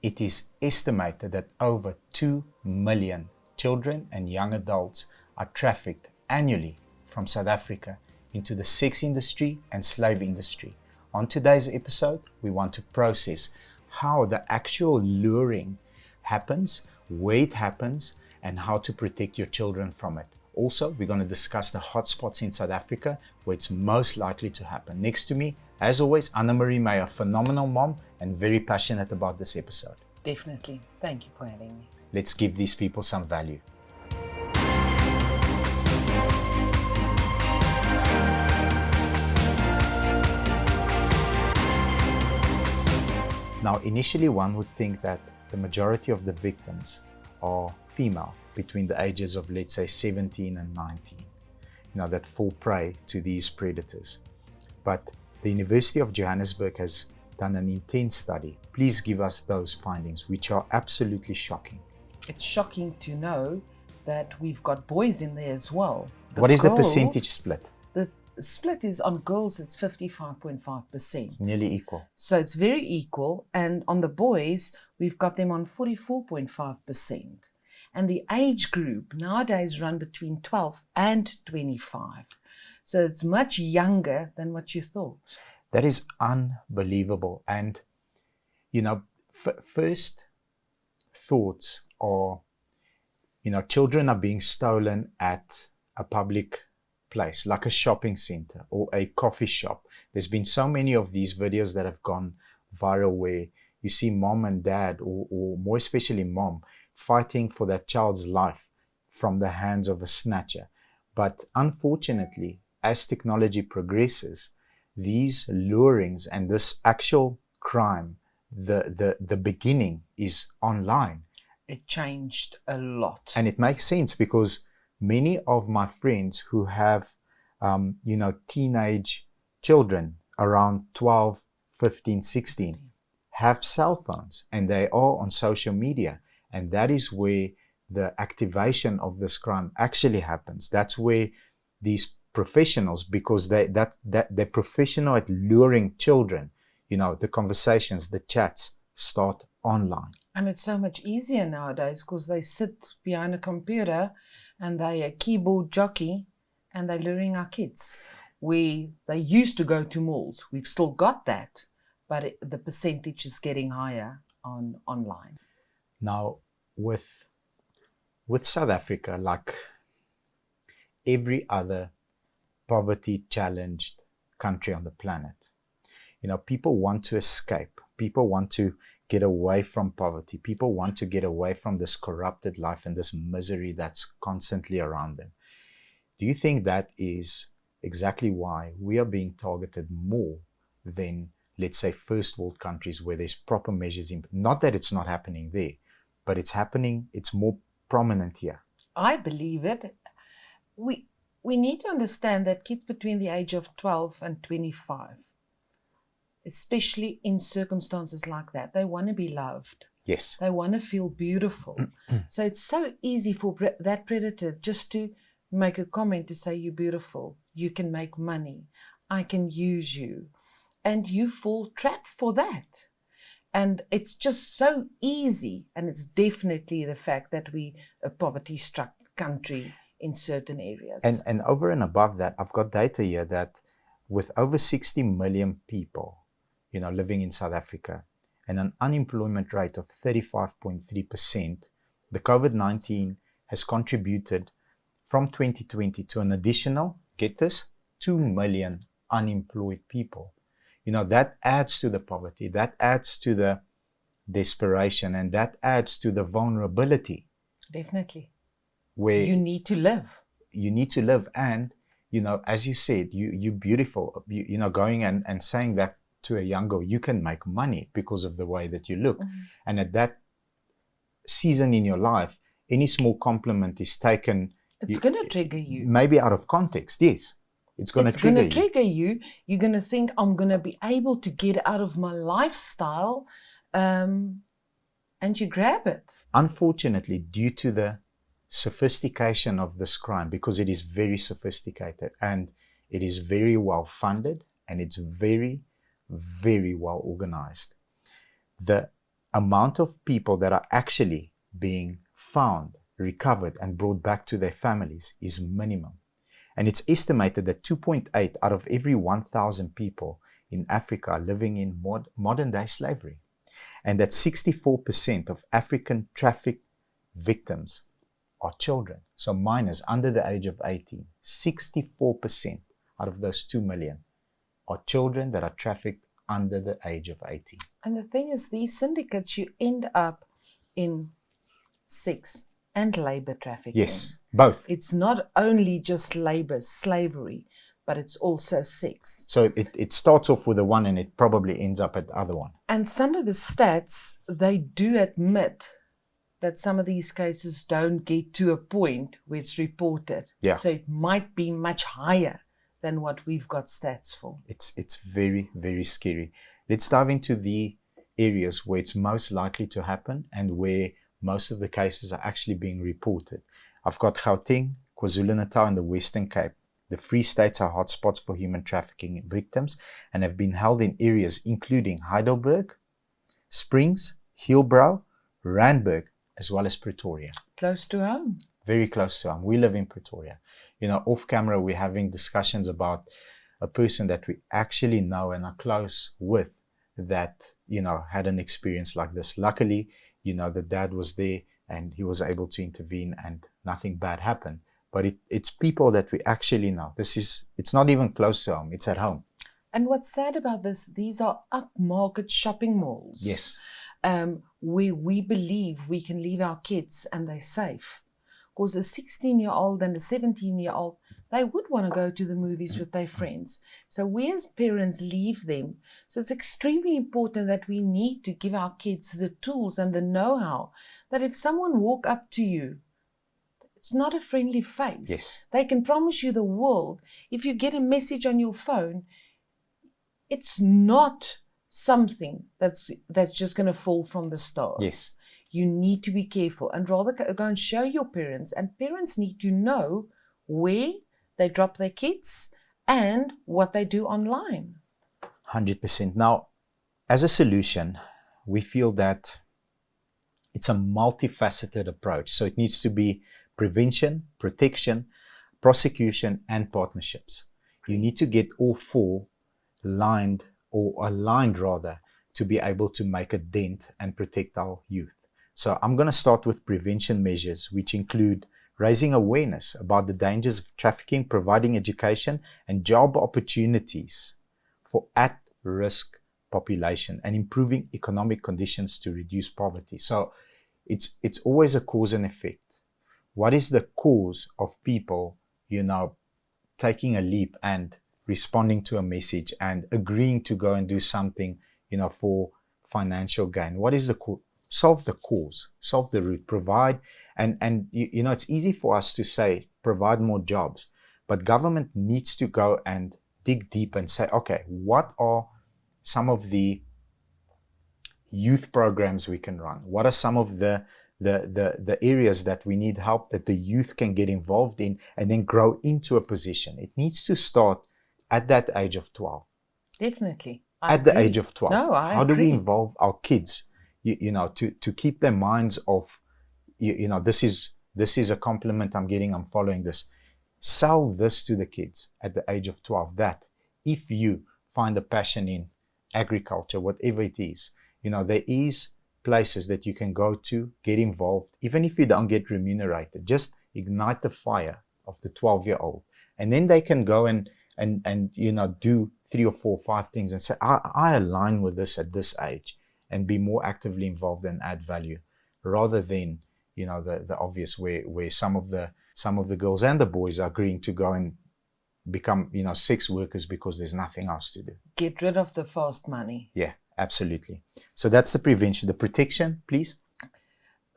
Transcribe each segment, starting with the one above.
It is estimated that over 2 million children and young adults are trafficked annually from South Africa into the sex industry and slave industry. On today's episode, we want to process how the actual luring happens, where it happens, and how to protect your children from it. Also, we're going to discuss the hotspots in South Africa where it's most likely to happen. Next to me, as always, Anna-Marie May, a phenomenal mom and very passionate about this episode. Definitely. Thank you for having me. Let's give these people some value. Now, initially one would think that the majority of the victims are female between the ages of, let's say, 17 and 19, that fall prey to these predators. But the University of Johannesburg has done an intense study. Please give us those findings, which are absolutely shocking. It's shocking to know that we've got boys in there as well. What is the percentage split? The split is on girls, it's 55.5%. It's nearly equal. So it's very equal. And on the boys, we've got them on 44.5%. And the age group nowadays run between 12 and 25. So it's much younger than what you thought. That is unbelievable. And, first thoughts are, children are being stolen at a public place, like a shopping center or a coffee shop. There's been so many of these videos that have gone viral where you see mom and dad, or more especially mom, fighting for that child's life from the hands of a snatcher. But unfortunately, as technology progresses, these lurings and this actual crime, the beginning is online. It changed a lot. And it makes sense because many of my friends who have, teenage children around 12, 15, 16 have cell phones and they are on social media. And that is where the activation of this crime actually happens. That's where these professionals, because they're professional at luring children, the conversations, the chats start online. And it's so much easier nowadays because they sit behind a computer and they're a keyboard jockey and they're luring our kids. They used to go to malls. We've still got that, but the percentage is getting higher online. Now, with South Africa, like every other poverty-challenged country on the planet, people want to escape. People want to get away from poverty. People want to get away from this corrupted life and this misery that's constantly around them. Do you think that is exactly why we are being targeted more than, let's say, first world countries where there's proper measures in? Not that it's not happening there, but it's happening, it's more prominent here. I believe it. We need to understand that kids between the age of 12 and 25, especially in circumstances like that, they want to be loved. Yes. They want to feel beautiful. So it's so easy for that predator just to make a comment to say, you're beautiful, you can make money, I can use you. And you fall trapped for that. And it's just so easy. And it's definitely the fact that we a poverty-struck country in certain areas. And over and above that, I've got data here that with over 60 million people, living in South Africa and an unemployment rate of 35.3%, the COVID-19 has contributed from 2020 to an additional, get this, 2 million unemployed people. That adds to the poverty, that adds to the desperation, and that adds to the vulnerability. Definitely. Where you need to live. You need to live. And, as you said, you're beautiful, going and saying that to a young girl, you can make money because of the way that you look. Mm-hmm. And at that season in your life, any small compliment is taken. It's going to trigger you. Maybe out of context, yes. It's going to trigger you. You're going to think, I'm going to be able to get out of my lifestyle. And you grab it. Unfortunately, due to the sophistication of this crime, because it is very sophisticated and it is very well funded and it's very, very well organized, the amount of people that are actually being found, recovered, and brought back to their families is minimum. And it's estimated that 2.8 out of every 1,000 people in Africa are living in modern-day slavery. And that 64% of African traffic victims are children. So minors under the age of 18. 64% out of those 2 million are children that are trafficked under the age of 18. And the thing is, these syndicates, you end up in sex and labor trafficking. Yes, both. It's not only just labor, slavery, but it's also sex. So it starts off with the one and it probably ends up at the other one. And some of the stats, they do admit that some of these cases don't get to a point where it's reported. Yeah. So it might be much higher than what we've got stats for. It's very, very scary. Let's dive into the areas where it's most likely to happen and where most of the cases are actually being reported. I've got Gauteng, KwaZulu-Natal, and the Western Cape. The Free States are hotspots for human trafficking victims and have been held in areas including Heidelberg, Springs, Hillbrow, Randburg, as well as Pretoria. Close to home. Very close to home. We live in Pretoria. Off camera, we're having discussions about a person that we actually know and are close with that, had an experience like this. Luckily, the dad was there and he was able to intervene and nothing bad happened. But it's people that we actually know. It's not even close to home. It's at home. And what's sad about this, these are upmarket shopping malls. Yes. Where we believe we can leave our kids and they're safe. Because a 16-year-old and a 17-year-old, they would want to go to the movies with their friends. So we as parents leave them. So it's extremely important that we need to give our kids the tools and the know-how that if someone walk up to you, it's not a friendly face. Yes. They can promise you the world. If you get a message on your phone, it's not something that's just going to fall from the stars. Yes. You need to be careful and rather go and show your parents. And parents need to know where they drop their kids and what they do online. 100%. Now, as a solution, we feel that it's a multifaceted approach. So it needs to be prevention, protection, prosecution, and partnerships. You need to get all four aligned rather to be able to make a dent and protect our youth. So I'm going to start with prevention measures, which include raising awareness about the dangers of trafficking, providing education and job opportunities for at-risk population, and improving economic conditions to reduce poverty. So it's always a cause and effect. What is the cause of people, taking a leap and responding to a message and agreeing to go and do something, for financial gain? What is the cause? Solve the cause, solve the root, provide. And it's easy for us to say, provide more jobs, but government needs to go and dig deep and say, okay, what are some of the youth programs we can run? What are some of the areas that we need help that the youth can get involved in and then grow into a position? It needs to start at that age of 12. Definitely. At the age of 12. No, I How do we agree. involve our kids, to keep their minds off, this is a compliment I'm getting, I'm following this. Sell this to the kids at the age of 12, that if you find a passion in agriculture, whatever it is, there is places that you can go to, get involved, even if you don't get remunerated. Just ignite the fire of the 12-year-old. And then they can go and do 3 or 4 or 5 things and say, I align with this at this age, and be more actively involved and add value, rather than, the obvious where some of the girls and the boys are agreeing to go and become, sex workers because there's nothing else to do. Get rid of the fast money. Yeah, absolutely. So that's the prevention. The protection, please.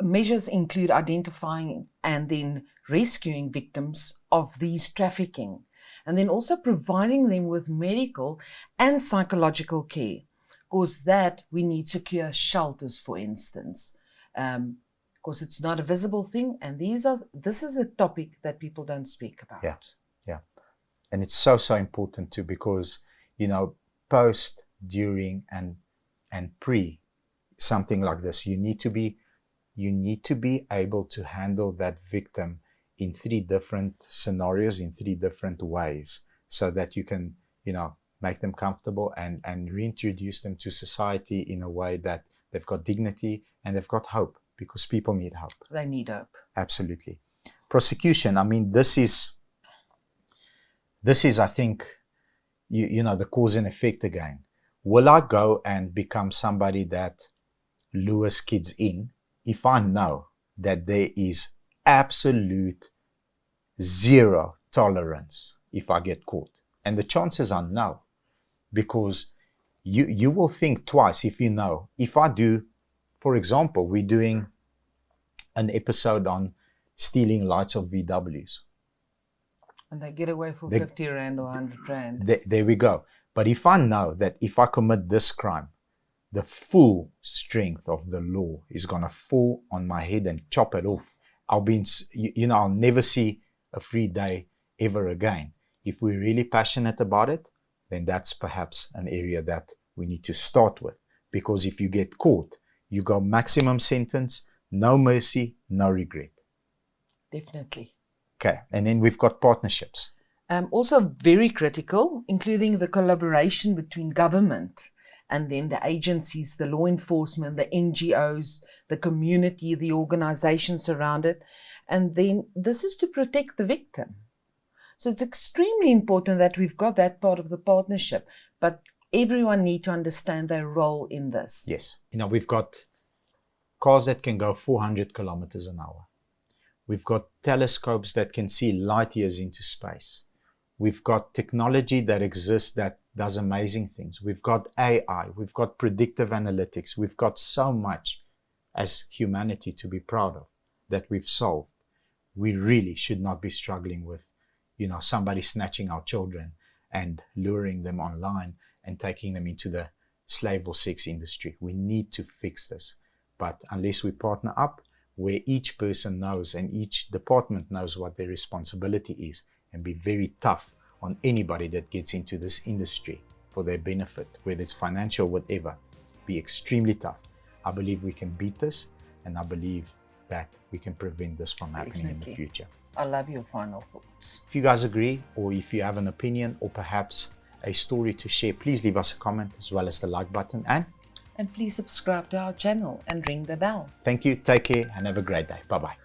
Measures include identifying and then rescuing victims of these trafficking, and then also providing them with medical and psychological care. Because that we need secure shelters, for instance, because it's not a visible thing, and this is a topic that people don't speak about. Yeah, and it's so important too, because post, during, and pre something like this. You need to be able to handle that victim in 3 different scenarios, in 3 different ways, so that you can, make them comfortable and reintroduce them to society in a way that they've got dignity and they've got hope, because people need hope. They need hope. Absolutely. Prosecution, I mean, this is, I think, the cause and effect again. Will I go and become somebody that lures kids in if I know that there is absolute zero tolerance if I get caught? And the chances are no, because you will think twice if you know. If I do, for example, we're doing an episode on stealing lights of VWs. And they get away for 50 Rand or 100 Rand. There we go. But if I know that if I commit this crime, the full strength of the law is going to fall on my head and chop it off, I'll never see a free day ever again. If we're really passionate about it, then that's perhaps an area that we need to start with. Because if you get caught, you go maximum sentence, no mercy, no regret. Definitely. Okay, and then we've got partnerships. Also very critical, including the collaboration between government and then the agencies, the law enforcement, the NGOs, the community, the organizations around it. And then this is to protect the victim. So it's extremely important that we've got that part of the partnership, but everyone needs to understand their role in this. Yes. We've got cars that can go 400 kilometers an hour. We've got telescopes that can see light years into space. We've got technology that exists that does amazing things. We've got AI. We've got predictive analytics. We've got so much as humanity to be proud of that we've solved. We really should not be struggling with, somebody snatching our children and luring them online and taking them into the slave or sex industry. We need to fix this. But unless we partner up, where each person knows and each department knows what their responsibility is, and be very tough on anybody that gets into this industry for their benefit, whether it's financial, whatever, be extremely tough. I believe we can beat this, and I believe that we can prevent this from happening in the future. I love your final thoughts. If you guys agree, or if you have an opinion, or perhaps a story to share, please leave us a comment as well as the like button, and please subscribe to our channel and ring the bell. Thank you, take care, and have a great day. Bye-bye.